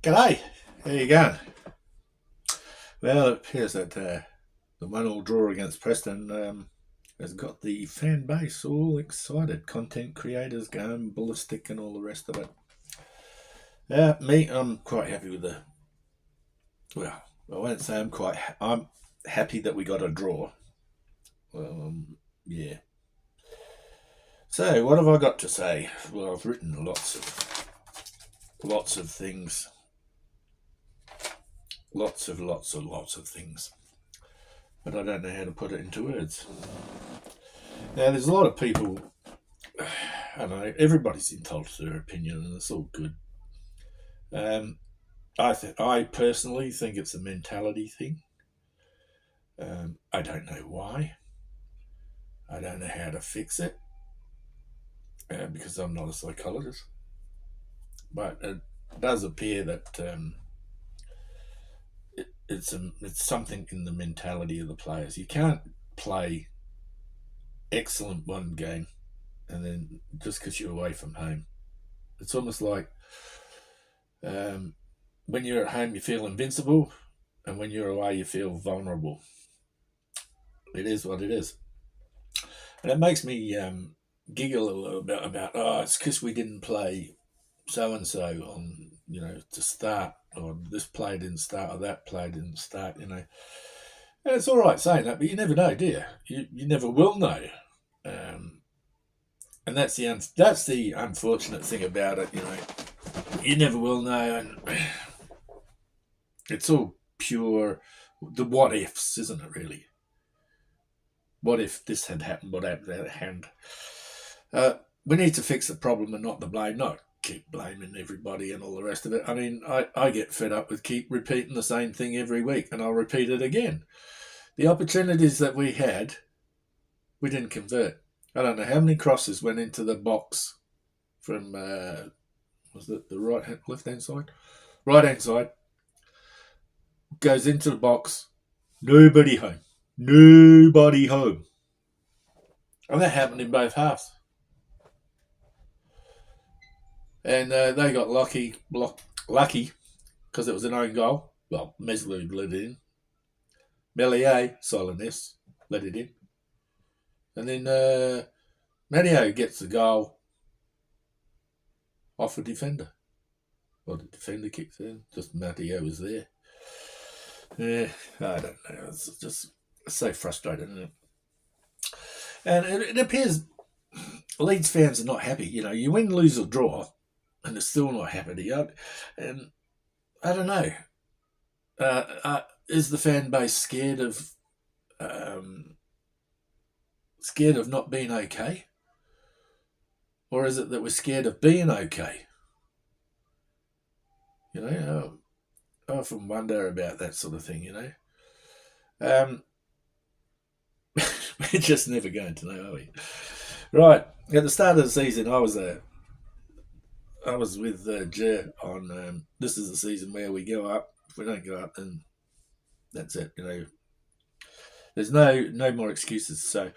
G'day, how you going? Well, it appears that the 1-1 draw against Preston has got the fan base all excited. Content creators going ballistic and all the rest of it. I'm quite happy with the. Well, I won't say I'm happy that we got a draw. Yeah. So, what have I got to say? Well, I've written lots of things, lots of things, but I don't know how to put it into words. Now, there's a lot of people. I know everybody's entitled to their opinion, and it's all good. I personally think it's a mentality thing. I don't know why. I don't know how to fix it because I'm not a psychologist. But it does appear that it's something in the mentality of the players. You can't play excellent one game and then just because you're away from home. It's almost like when you're at home you feel invincible, and when you're away you feel vulnerable. It is what it is, and it makes me giggle a little bit about it's because we didn't play so and so on to start, or this player didn't start, or that player didn't start. And it's all right saying that, but you never know, do you? You never will know. And that's the unfortunate thing about it. You never will know, and it's all pure the what ifs, isn't it? Really, what if this had happened? What if that happened? We need to fix the problem and not the blame. Not keep blaming everybody and all the rest of it. I mean, I get fed up with keep repeating the same thing every week, and I'll repeat it again. The opportunities that we had, we didn't convert. I don't know how many crosses went into the box from was it the left hand side? Right hand side. Goes into the box. Nobody home. Nobody home. And that happened in both halves. And they got lucky because it was an own goal. Well, Meslu let it in. Melier, Solanès, let it in. And then Matteo gets the goal off a defender. Well, the defender kicks in. Just Matteo was there. Yeah, I don't know. It's just so frustrating, isn't it? And it appears Leeds fans are not happy. You win, lose, or draw, and they're still not happy. And I don't know. Is the fan base scared of not being okay, or is it that we're scared of being okay? I often wonder about that sort of thing. We're just never going to know, are we? Right, at the start of the season, I was with Jer on this is the season where we go up. If we don't go up, then that's it. There's no more excuses. So,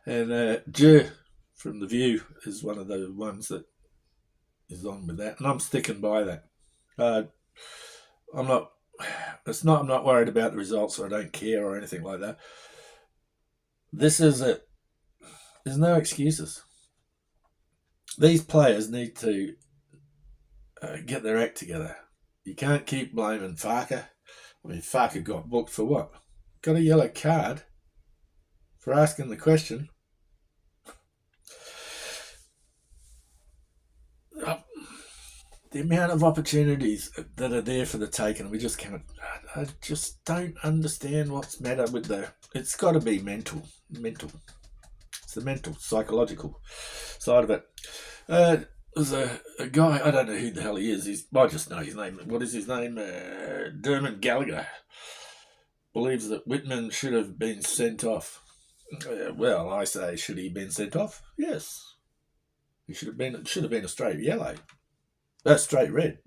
and Jer from The View is one of the ones that is on with that, and I'm sticking by that. I'm not. I'm not worried about the results, or I don't care, or anything like that. This is it. There's no excuses. These players need to get their act together. You can't keep blaming Farker. I mean, Farker got booked for what? Got a yellow card for asking the question. The amount of opportunities that are there for the taking, we just can't. I just don't understand what's the matter with it's got to be mental. It's the mental, psychological side of it. There's a guy, I don't know who the hell he is. I just know his name. What is his name? Dermot Gallagher believes that Whitman should have been sent off. Well, I say, should he have been sent off? Yes. He should have been. It should have been a straight yellow. That's straight red,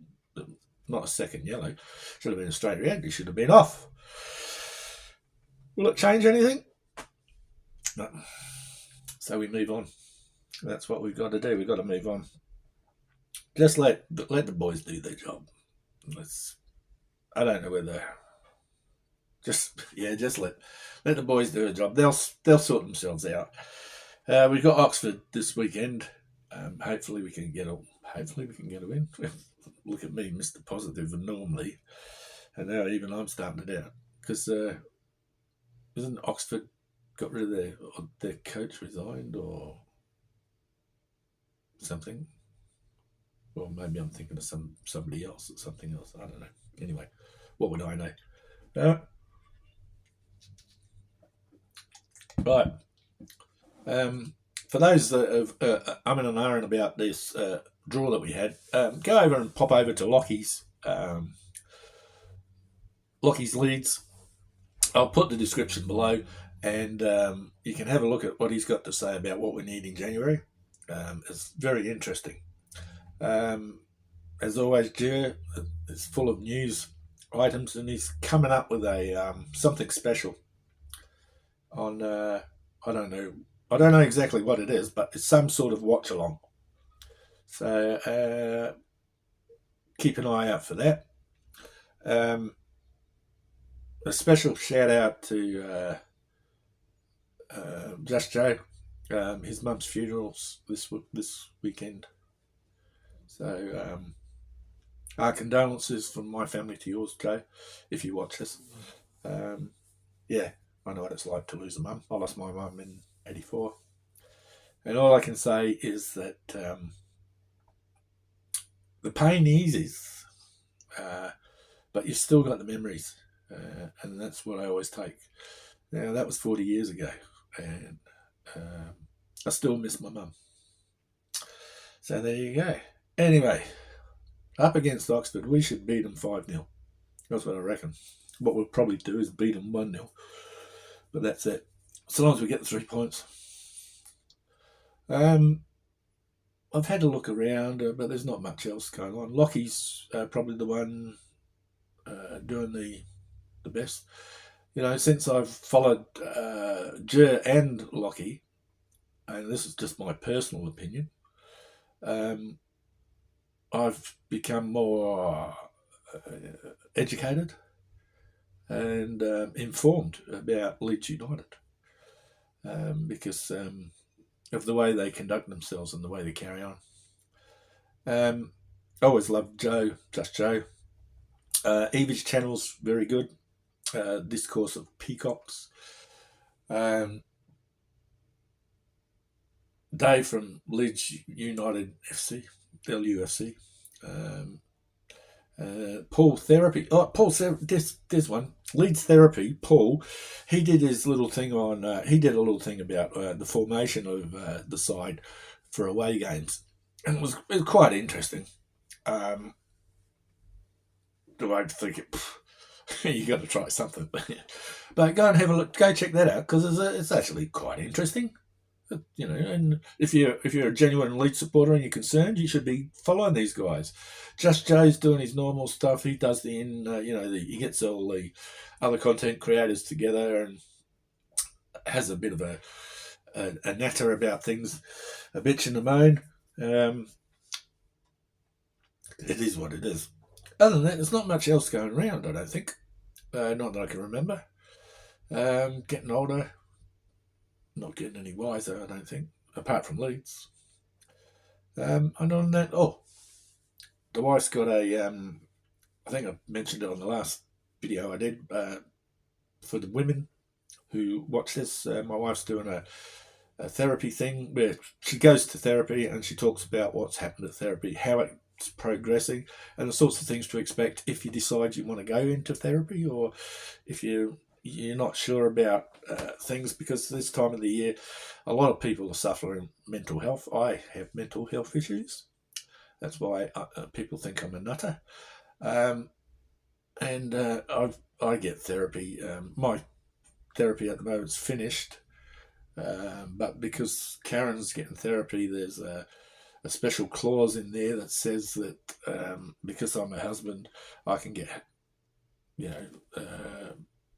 not a second yellow. Should have been a straight red. He should have been off. Will it change anything? No. So we move on. That's what we've got to do. We've got to move on. Just let the boys do their job. Let's. I don't know whether just let the boys do a job. They'll sort themselves out. We've got Oxford this weekend. Hopefully we can get a win. Look at me, Mr. Positive, and normally, and now even I'm starting to doubt because isn't Oxford got rid of their coach resigned or something? Or maybe I'm thinking of somebody else or something else. I don't know. Anyway, what would I know? Uh, right. For those that have umming and ahhing about this draw that we had, go over and pop over to Lockie's Leeds. I'll put the description below, and you can have a look at what he's got to say about what we need in January. It's very interesting. As always, Jer is full of news items, and he's coming up with a something special on. I don't know. I don't know exactly what it is, but it's some sort of watch along. So keep an eye out for that. A special shout out to Just Joe. His mum's funeral's this weekend. So our condolences from my family to yours, Joe, if you watch this. Yeah, I know what it's like to lose a mum. I lost my mum in '84. And all I can say is that the pain eases, but you've still got the memories. And that's what I always take. Now, that was 40 years ago, and I still miss my mum. So there you go. Anyway, up against Oxford, we should beat them 5-0. That's what I reckon. What we'll probably do is beat them 1-0. But that's it. So long as we get the 3 points. I've had a look around, but there's not much else going on. Lockie's probably the one doing the best. You know, since I've followed Jer and Lockie, and this is just my personal opinion, I've become more educated and informed about Leeds United because of the way they conduct themselves and the way they carry on. I always loved Joe, Just Joe. Evie's channel's very good. Discourse of Peacocks. Dave from Leeds United FC, LUFC. Paul Therapy. Oh, Paul, this one. Leeds Therapy, Paul, he did his little thing on, he did a little thing about the formation of the side for away games. And it was quite interesting. The way to think it, you got to try something. But go and have a look, go check that out because it's actually quite interesting. You know, and if you're a genuine Leeds supporter and you're concerned, you should be following these guys. Just Joe's doing his normal stuff. He does he gets all the other content creators together and has a bit of a natter about things, a bitch and a moan. It is what it is. Other than that, there's not much else going around, I don't think. Not that I can remember. Getting older, not getting any wiser, I don't think, apart from Leeds. And on that, the wife's got a, I think I mentioned it on the last video I did for the women who watch this. My wife's doing a therapy thing where she goes to therapy and she talks about what's happened at therapy, how it's progressing, and the sorts of things to expect if you decide you want to go into therapy or if you're not sure about things, because this time of the year a lot of people are suffering mental health. I have mental health issues. That's why people think I'm a nutter. And I get therapy. My therapy at the moment's finished, but because Karen's getting therapy, there's a special clause in there that says that because I'm a husband, I can get,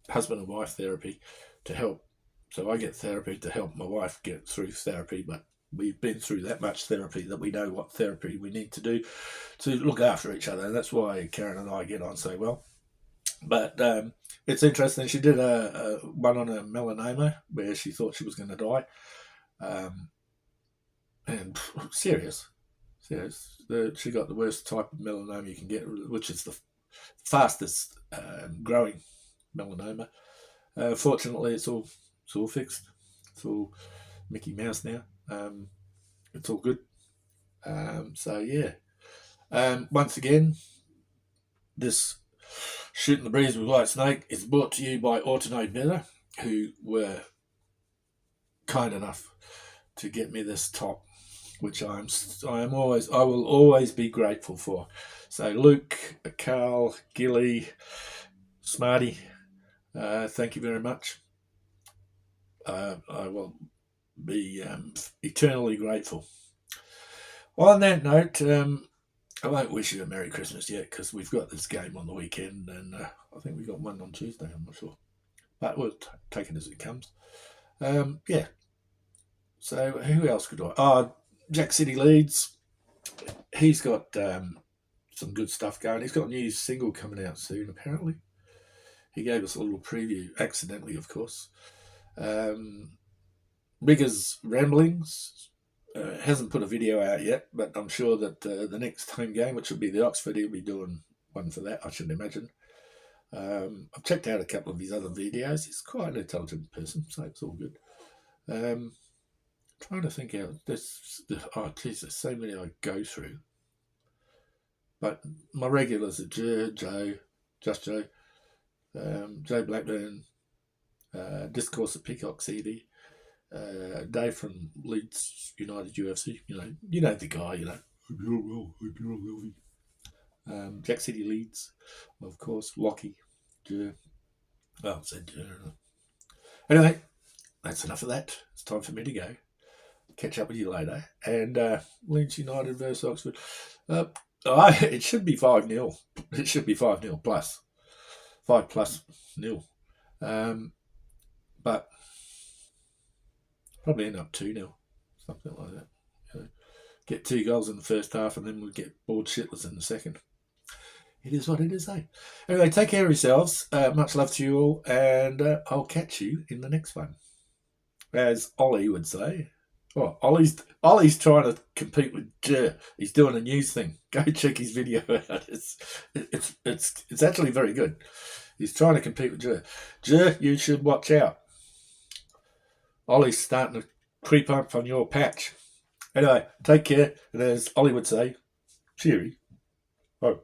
husband and wife therapy to help. So I get therapy to help my wife get through therapy, but we've been through that much therapy that we know what therapy we need to do to look after each other. And that's why Karen and I get on so well. But it's interesting. She did a one on a melanoma where she thought she was going to die. And serious. She got the worst type of melanoma you can get, which is the fastest growing melanoma. Fortunately, it's all fixed. It's all Mickey Mouse now. It's all good. So yeah. Once again, this Shooting the Breeze with Whitesnake is brought to you by Auto Better, who were kind enough to get me this top, which I will always be grateful for. So Luke, Carl, Gilly, Smarty, thank you very much. I will be eternally grateful. On that note, I won't wish you a Merry Christmas yet because we've got this game on the weekend, and I think we got one on Tuesday. I'm not sure, but we'll take it as it comes. Yeah. So who else could I? Jack City Leeds. He's got some good stuff going. He's got a new single coming out soon, apparently. He gave us a little preview, accidentally, of course. Bigger's Ramblings hasn't put a video out yet, but I'm sure that the next home game, which will be the Oxford, he'll be doing one for that, I should imagine. I've checked out a couple of his other videos. He's quite an intelligent person, so it's all good. Trying to think out. There's so many I go through. But my regulars are Joe, Just Joe, Joe Blackburn, Discourse of Peacock CD, Dave from Leeds United UFC. You know the guy. Hope you're well. Jack City Leeds, of course. Lockie, Joe. Well, I said Joe. Anyway, that's enough of that. It's time for me to go. Catch up with you later. And Leeds United versus Oxford. It should be 5-0. It should be 5-0 plus. 5+0. But probably end up 2-0. Something like that. Get 2 goals in the first half and then we'll get bored shitless in the second. It is what it is, eh? Anyway, take care of yourselves. Much love to you all. And I'll catch you in the next one. As Ollie would say. Oh, Ollie's trying to compete with Jer. He's doing a news thing. Go check his video out. It's actually very good. He's trying to compete with Jer. Jer, you should watch out. Ollie's starting to creep up on your patch. Anyway, take care. And as Ollie would say, cheery. Oh.